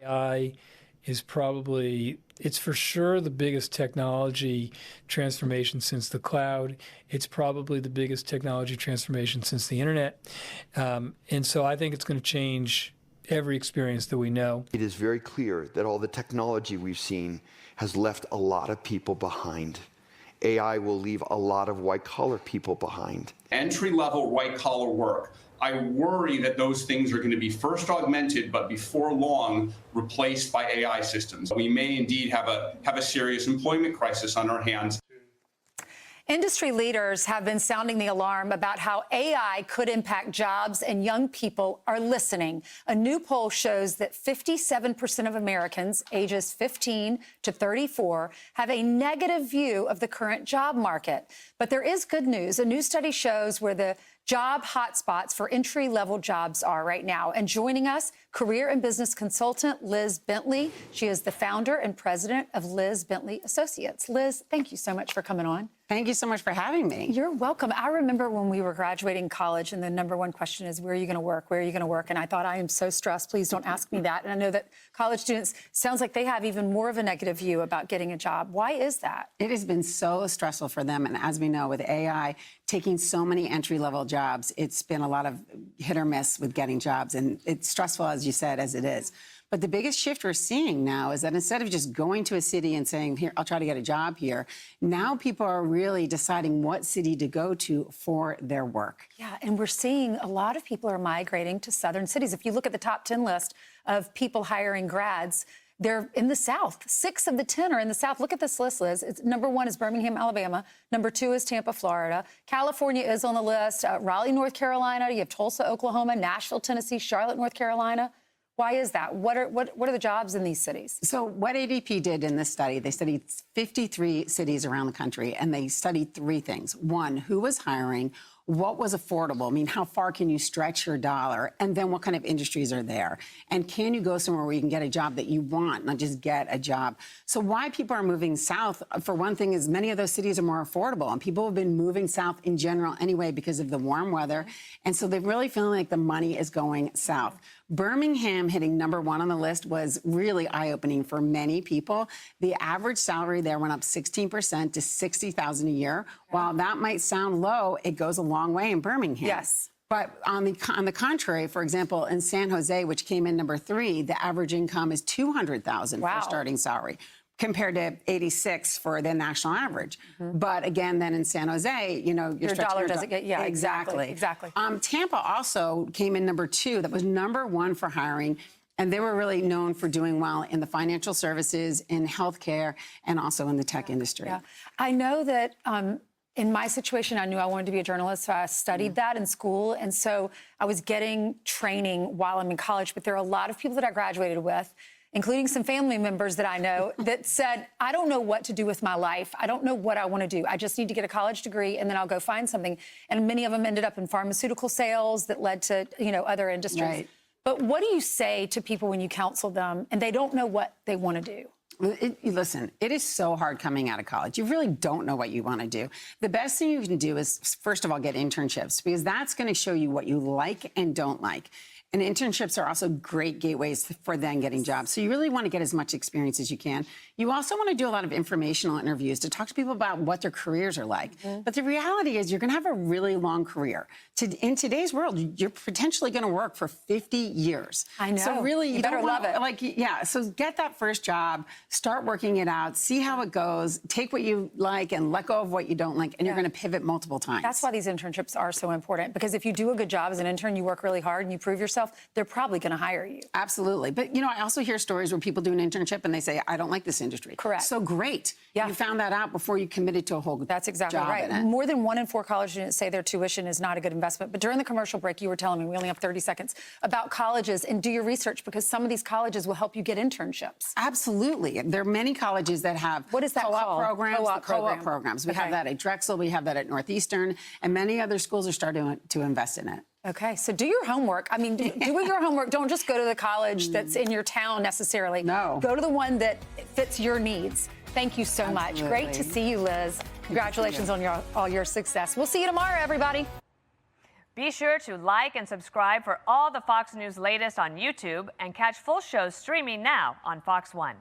AI is probably, it's for sure the biggest technology transformation since the cloud. It's probably the biggest technology transformation since the internet. And so I think it's going to change every experience that we know. It is very clear that all the technology we've seen has left a lot of people behind. AI will leave a lot of white-collar people behind. Entry-level white-collar work. I worry that those things are going to be first augmented, but before long replaced by AI systems. We may indeed have a serious employment crisis on our hands. Industry leaders have been sounding the alarm about how AI could impact jobs, and young people are listening. A new poll shows that 57% of Americans ages 15 to 34 have a negative view of the current job market. But there is good news. A new study shows where the job hotspots for entry-level jobs are right now. And joining us, career and business consultant Liz Bentley. She is the founder and president of Liz Bentley Associates. Liz, thank you so much for coming on. Thank you so much for having me. You're welcome. I remember when we were graduating college and the number one question is, where are you going to work? Where are you going to work? And I thought, I am so stressed. Please don't ask me that. And I know that college students, sounds like they have even more of a negative view about getting a job. Why is that? It has been so stressful for them. And as we know, with AI taking so many entry-level jobs, it's been a lot of hit or miss with getting jobs. And it's stressful, as you said, as it is. But the biggest shift we're seeing now is that instead of just going to a city and saying, here, I'll try to get a job here, now people are really deciding what city to go to for their work. Yeah, and we're seeing a lot of people are migrating to southern cities. If you look at the top 10 list of people hiring grads, they're in the South. 6 of the 10 are in the South. Look at this list, Liz. Number 1 is Birmingham, Alabama. Number 2 is Tampa, Florida. California is on the list. Raleigh, North Carolina. You have Tulsa, Oklahoma, Nashville, Tennessee, Charlotte, North Carolina. Why is that? What are the jobs in these cities? So what ADP did in this study, they studied 53 cities around the country, and they studied 3 things. 1, who was hiring? What was affordable? I mean, how far can you stretch your dollar? And then what kind of industries are there? And can you go somewhere where you can get a job that you want, not just get a job? So why people are moving south, for one thing, is many of those cities are more affordable. And people have been moving south in general anyway because of the warm weather. And so they're really feeling like the money is going south. Birmingham hitting number 1 on the list was really eye-opening for many people. The average salary there went up 16% to $60,000 a year. While that might sound low, it goes a long way in Birmingham. Yes. But on the contrary, for example, in San Jose, which came in number 3, the average income is $200,000 for starting salary, compared to 86 for the national average. But again, then in San Jose, you know, your dollar doesn't get, yeah, exactly. Tampa also came in number 2. That was number 1 for hiring. And they were really known for doing well in the financial services, in healthcare, and also in the tech industry. Yeah. I know that in my situation, I knew I wanted to be a journalist, so I studied that in school. And so I was getting training while I'm in college. But there are a lot of people that I graduated with, including some family members that I know, that said, I don't know what to do with my life. I don't know what I want to do. I just need to get a college degree, and then I'll go find something. And many of them ended up in pharmaceutical sales that led to, you know, other industries. Right. But what do you say to people when you counsel them and they don't know what they want to do? Listen, it is so hard coming out of college. You really don't know what you want to do. The best thing you can do is, first of all, get internships, because that's going to show you what you like and don't like. And internships are also great gateways for then getting jobs. So you really want to get as much experience as you can. You also want to do a lot of informational interviews to talk to people about what their careers are like. But the reality is you're going to have a really long career. In today's world, you're potentially going to work for 50 years. I know. So really, you better love it. Like, yeah, so get that first job, start working it out, see how it goes, take what you like and let go of what you don't like, and you're going to pivot multiple times. That's why these internships are so important, because if you do a good job as an intern, you work really hard and you prove yourself, they're probably going to hire you. Absolutely. But, you know, I also hear stories where people do an internship and they say, I don't like this industry. Correct. So great. Yeah. You found that out before you committed to a whole That's exactly job right. in it. More than 1 in 4 college students say their tuition is not a good investment. But during the commercial break, you were telling me, we only have 30 seconds, about colleges, and do your research, because some of these colleges will help you get internships. Absolutely. There are many colleges that have what is that co-op programs. Co-op programs. We okay. have that at Drexel. We have that at Northeastern. And many other schools are starting to invest in it. Okay, so do your homework. I mean, doing your homework, don't just go to the college that's in your town necessarily. No. Go to the one that fits your needs. Thank you so much. Great to see you, Liz. Congratulations on all your success. We'll see you tomorrow, everybody. Be sure to like and subscribe for all the Fox News latest on YouTube and catch full shows streaming now on Fox One.